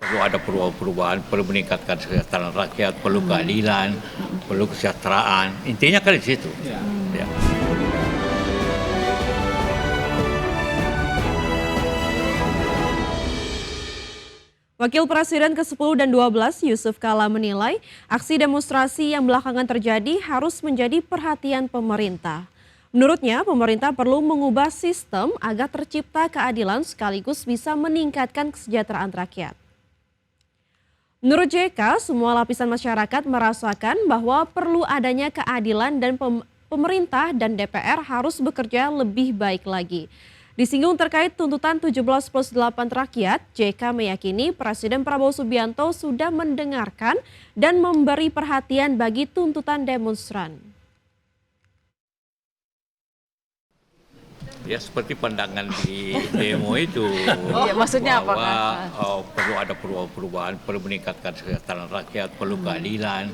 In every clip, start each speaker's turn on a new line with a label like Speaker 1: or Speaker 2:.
Speaker 1: Perlu ada perubahan, perlu meningkatkan kesejahteraan rakyat, perlu keadilan, perlu kesejahteraan. Intinya kan di situ. Ya.
Speaker 2: Wakil Presiden ke-10 dan 12 Yusuf Kala menilai aksi demonstrasi yang belakangan terjadi harus menjadi perhatian pemerintah. Menurutnya, pemerintah perlu mengubah sistem agar tercipta keadilan sekaligus bisa meningkatkan kesejahteraan rakyat. Menurut JK, semua lapisan masyarakat merasakan bahwa perlu adanya keadilan dan pemerintah dan DPR harus bekerja lebih baik lagi. Disinggung terkait tuntutan 17+8 rakyat, JK meyakini Presiden Prabowo Subianto sudah mendengarkan dan memberi perhatian bagi tuntutan demonstran.
Speaker 1: Ya seperti pandangan di demo itu.
Speaker 3: Iya, maksudnya apa,
Speaker 1: bahwa
Speaker 3: Kak?
Speaker 1: perlu ada perubahan, perlu meningkatkan kesejahteraan rakyat, perlu keadilan,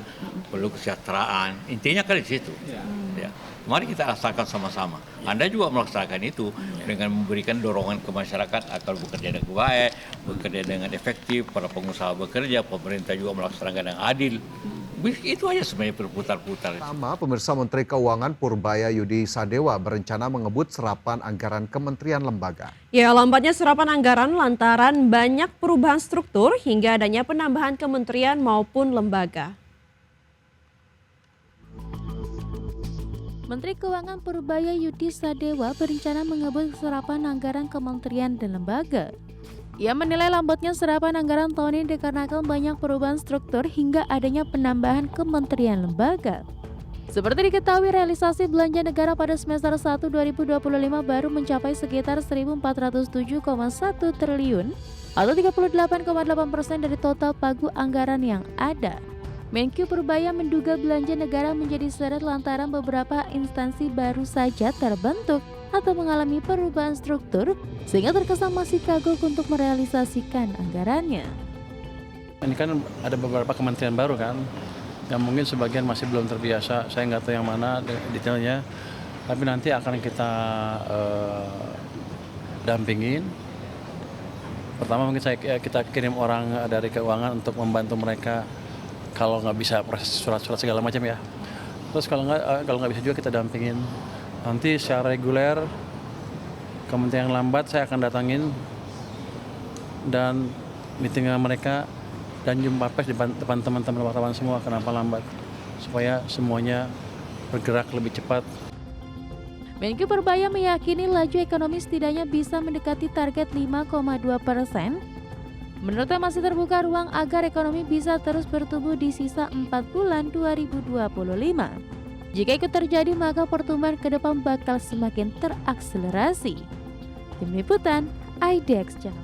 Speaker 1: perlu kesejahteraan. Intinya kan di situ. Ya. Mari kita rasakan sama-sama. Anda juga melaksanakan itu dengan memberikan dorongan ke masyarakat agar bekerja dengan baik, bekerja dengan efektif, para pengusaha bekerja, pemerintah juga melaksanakan yang adil. Itu aja sebenarnya berputar-putar.
Speaker 4: Sama pemirsa, Menteri Keuangan Purbaya Yudi Sadewa berencana mengebut serapan anggaran kementerian lembaga.
Speaker 2: Ya, lambatnya serapan anggaran lantaran banyak perubahan struktur hingga adanya penambahan kementerian maupun lembaga.
Speaker 5: Menteri Keuangan Purbaya Yudi Sadewa berencana mengebut serapan anggaran kementerian dan lembaga. Ia menilai lambatnya serapan anggaran tahun ini dikarenakan banyak perubahan struktur hingga adanya penambahan kementerian lembaga. Seperti diketahui, realisasi belanja negara pada semester 1 2025 baru mencapai sekitar 1.407,1 triliun atau 38,8% dari total pagu anggaran yang ada. Menkyu Purbaya menduga belanja negara menjadi seret lantaran beberapa instansi baru saja terbentuk atau mengalami perubahan struktur sehingga terkesan masih kagok untuk merealisasikan anggarannya.
Speaker 6: Ini kan ada beberapa kementerian baru kan, yang mungkin sebagian masih belum terbiasa, saya nggak tahu yang mana detailnya, tapi nanti akan kita dampingin. Pertama mungkin kita kirim orang dari keuangan untuk membantu mereka kalau nggak bisa proses surat-surat segala macam ya. Terus kalau nggak bisa juga kita dampingin. Nanti secara reguler kementerian yang lambat saya akan datangin dan meeting dengan mereka dan jumpa pers di depan teman-teman wartawan semua kenapa lambat supaya semuanya bergerak lebih cepat.
Speaker 5: Menkyu Purbaya meyakini laju ekonomi setidaknya bisa mendekati target 5,2%. Menurutnya masih terbuka ruang agar ekonomi bisa terus bertumbuh di sisa 4 bulan 2025. Jika ikut terjadi maka pertumbuhan ke depan bakal semakin terakselerasi. Tim Liputan, IDX Channel.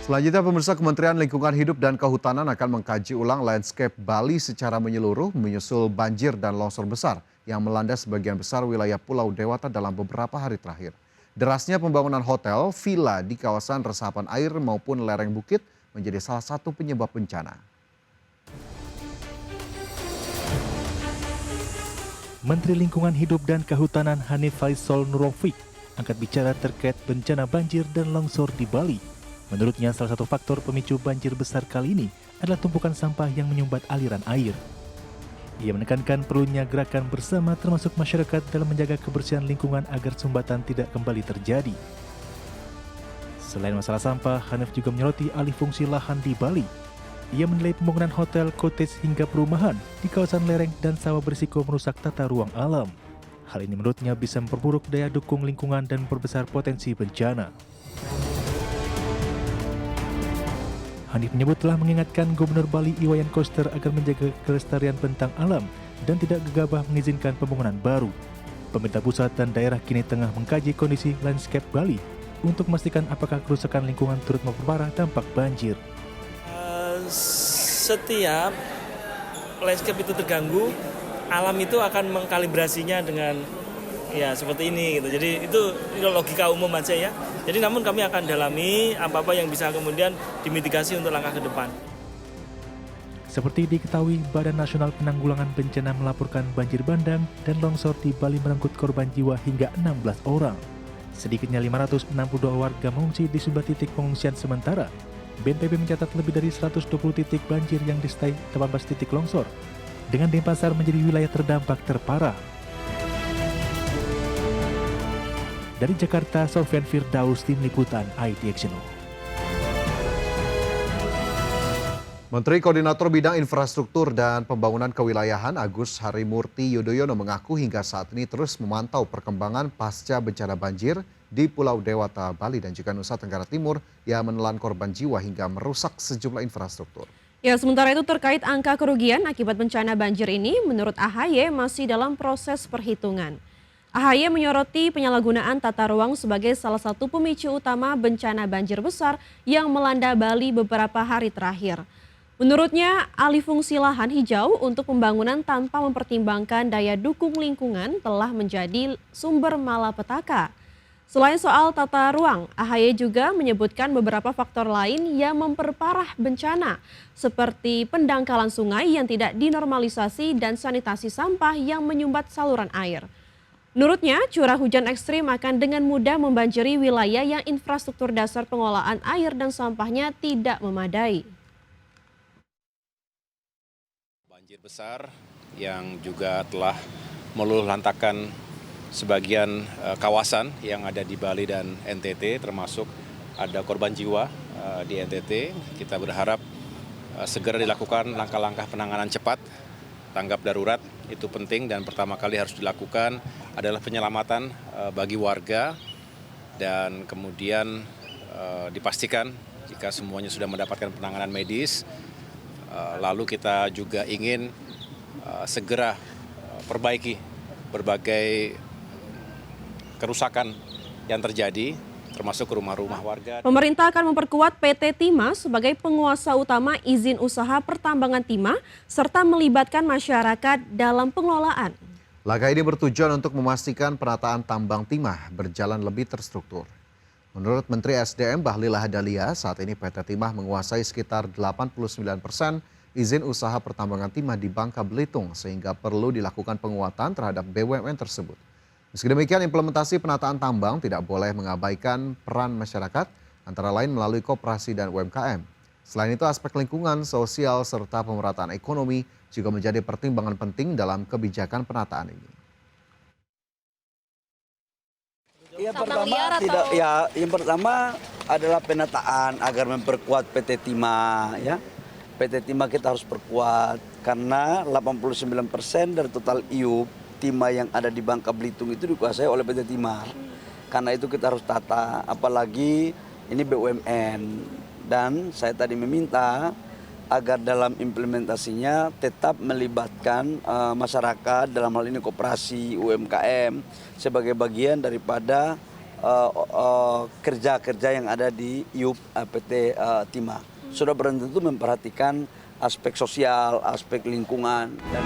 Speaker 4: Selanjutnya pemirsa, Kementerian Lingkungan Hidup dan Kehutanan akan mengkaji ulang landscape Bali secara menyeluruh menyusul banjir dan longsor besar yang melanda sebagian besar wilayah Pulau Dewata dalam beberapa hari terakhir. Derasnya pembangunan hotel, villa di kawasan resapan air maupun lereng bukit menjadi salah satu penyebab bencana.
Speaker 7: Menteri Lingkungan Hidup dan Kehutanan Hanif Faisal Nurofik angkat bicara terkait bencana banjir dan longsor di Bali. Menurutnya salah satu faktor pemicu banjir besar kali ini adalah tumpukan sampah yang menyumbat aliran air. Ia menekankan perlunya gerakan bersama termasuk masyarakat dalam menjaga kebersihan lingkungan agar sumbatan tidak kembali terjadi. Selain masalah sampah, Hanif juga menyoroti alih fungsi lahan di Bali. Ia menilai pembangunan hotel, cottage hingga perumahan di kawasan lereng dan sawah berisiko merusak tata ruang alam. Hal ini menurutnya bisa memperburuk daya dukung lingkungan dan memperbesar potensi bencana. Hanif menyebut telah mengingatkan Gubernur Bali Iwayan Koster agar menjaga kelestarian bentang alam dan tidak gegabah mengizinkan pembangunan baru. Pemerintah pusat dan daerah kini tengah mengkaji kondisi landscape Bali untuk memastikan apakah kerusakan lingkungan turut memperparah dampak banjir.
Speaker 8: Setiap landscape itu terganggu, alam itu akan mengkalibrasinya dengan ya seperti ini gitu. Jadi itu logika umum aja ya. Jadi namun kami akan dalami apa-apa yang bisa kemudian dimitigasi untuk langkah ke depan.
Speaker 7: Seperti diketahui, Badan Nasional Penanggulangan Bencana melaporkan banjir bandang dan longsor di Bali merenggut korban jiwa hingga 16 orang. Sedikitnya 562 warga mengungsi di sejumlah titik pengungsian sementara BNPB mencatat lebih dari 120 titik banjir yang disertai 18 titik longsor, dengan Denpasar menjadi wilayah terdampak terparah. Dari Jakarta, Sofyan Firdaus, Tim Liputan IDXNO.
Speaker 4: Menteri Koordinator Bidang Infrastruktur dan Pembangunan Kewilayahan Agus Harimurti Yudhoyono mengaku hingga saat ini terus memantau perkembangan pasca bencana banjir di Pulau Dewata, Bali dan juga Nusa Tenggara Timur yang menelan korban jiwa hingga merusak sejumlah infrastruktur.
Speaker 2: Ya, sementara itu terkait angka kerugian akibat bencana banjir ini, menurut AHY masih dalam proses perhitungan. AHY menyoroti penyalahgunaan tata ruang sebagai salah satu pemicu utama bencana banjir besar yang melanda Bali beberapa hari terakhir. Menurutnya, alih fungsi lahan hijau untuk pembangunan tanpa mempertimbangkan daya dukung lingkungan telah menjadi sumber malapetaka. Selain soal tata ruang, AHY juga menyebutkan beberapa faktor lain yang memperparah bencana, seperti pendangkalan sungai yang tidak dinormalisasi dan sanitasi sampah yang menyumbat saluran air. Menurutnya, curah hujan ekstrim akan dengan mudah membanjiri wilayah yang infrastruktur dasar pengolahan air dan sampahnya tidak memadai.
Speaker 3: Banjir besar yang juga telah meluluhlantakkan sebagian kawasan yang ada di Bali dan NTT, termasuk ada korban jiwa di NTT. Kita berharap segera dilakukan langkah-langkah penanganan cepat, tanggap darurat itu penting dan pertama kali harus dilakukan adalah penyelamatan bagi warga dan kemudian dipastikan jika semuanya sudah mendapatkan penanganan medis. Lalu kita juga ingin segera perbaiki berbagai kerusakan yang terjadi, termasuk rumah-rumah warga.
Speaker 2: Pemerintah akan memperkuat PT Timah sebagai penguasa utama izin usaha pertambangan timah, serta melibatkan masyarakat dalam pengelolaan.
Speaker 4: Langkah ini bertujuan untuk memastikan penataan tambang timah berjalan lebih terstruktur. Menurut Menteri SDM Bahlil Lahadalia, saat ini PT Timah menguasai sekitar 89% izin usaha pertambangan timah di Bangka Belitung, sehingga perlu dilakukan penguatan terhadap BUMN tersebut. Meski demikian, implementasi penataan tambang tidak boleh mengabaikan peran masyarakat, antara lain melalui koperasi dan UMKM. Selain itu, aspek lingkungan, sosial, serta pemerataan ekonomi juga menjadi pertimbangan penting dalam kebijakan penataan ini.
Speaker 9: Yang pertama adalah penataan agar memperkuat PT Timah, ya. PT Timah kita harus perkuat karena 89% dari total IUP timah yang ada di Bangka Belitung itu dikuasai oleh PT Timah. Karena itu kita harus tata, apalagi ini BUMN. Dan saya tadi meminta agar dalam implementasinya tetap melibatkan masyarakat, dalam hal ini koperasi, UMKM, sebagai bagian daripada kerja-kerja yang ada di IUP PT Timah. Sudah benar-benar memperhatikan aspek sosial, aspek lingkungan, dan